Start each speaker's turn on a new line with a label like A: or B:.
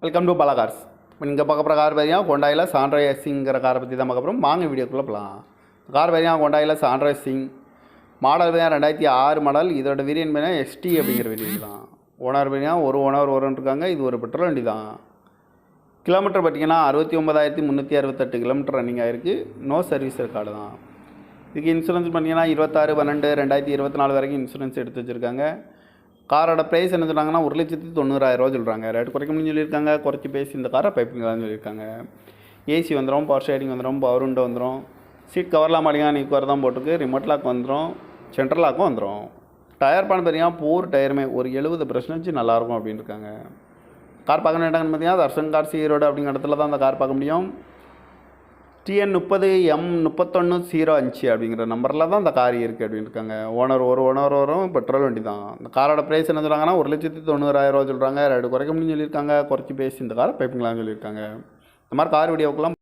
A: Welcome to Bala cars. இப்போ நீங்கள் பார்க்க போகிற கார் பார்த்தீங்கன்னா ஹோண்டாயில் சாண்ட்ரோ எஸ்சிங்கிற காரை பற்றி தான் பார்க்க போகிறோம். வாங்க வீடியோக்குள்ளே போகலாம். கார் பார்த்தீங்கன்னா ஹோண்டாயில் சாண்ட்ரோ எஸ்சிங் மாடல் பார்த்தீங்கன்னா 2006 மாடல். இதோட வேரியன்ட் பார்த்தீங்கன்னா எஸ்டி அப்படிங்கிற வேரியன்ட் தான். ஓனர் பார்த்தீங்கன்னா ஒரு ஓனர் இருக்காங்க. இது ஒரு பெட்ரோல் வண்டி தான். கிலோமீட்டர் பார்த்தீங்கன்னா 69,368 கிலோமீட்டர் ரன்னிங் ஆகிருக்கு. நோ சர்வீஸ் ரெக்கார்டு தான். இதுக்கு இன்சூரன்ஸ் பார்த்தீங்கன்னா 26/12/2024 வரைக்கும் இன்சூரன்ஸ் எடுத்து வச்சுருக்காங்க. காரோட ப்ரைஸ் என்ன சொல்கிறாங்கன்னா 1,90,000 சொல்கிறாங்க. ரேட் குறைக்க முடியும்னு சொல்லியிருக்காங்க. குறைச்சி பேசி இந்த காரை பைப்பிங்களான்னு சொல்லியிருக்காங்க. ஏசி வந்துடும், பவர் ஷேடிங் வந்துடும், பவர் விண்டோ வந்துடும், சீட் கவர்லாம் மாட்டிங்கன்னா நீக்குவார் தான் போட்டுருக்கு. ரிமோட் லாக் வந்துடும், சென்ட்ரல் லாக்கும் வந்துடும். டயர் பான் பார்த்தீங்கன்னா போர் டயருமே ஒரு 70% நல்லாயிருக்கும் அப்படின்னு இருக்காங்க. கார் பார்க்க வேண்டாங்கன்னு பார்த்தீங்கன்னா தர்ஷன் கார் ஈரோடு அப்படிங்கிற இடத்துல தான் அந்த கார் பார்க்க முடியும். TN30M3105 அப்படிங்கிற நம்பரில் தான் இந்த கார் இருக்குது அப்படின்னு இருக்காங்க. ஓனர் வரும். பெட்ரோல் வண்டி தான். இந்த காரோட ப்ரைஸ் என்ன சொல்கிறாங்கன்னா 1,90,000 சொல்கிறாங்க. ரேட்டு குறைக்க முடியும்னு சொல்லியிருக்காங்க. குறைச்சி பேசி இந்த காரை பைப்பிங்களான்னு சொல்லியிருக்காங்க. இந்த மாதிரி கார் வீடியோக்கெல்லாம்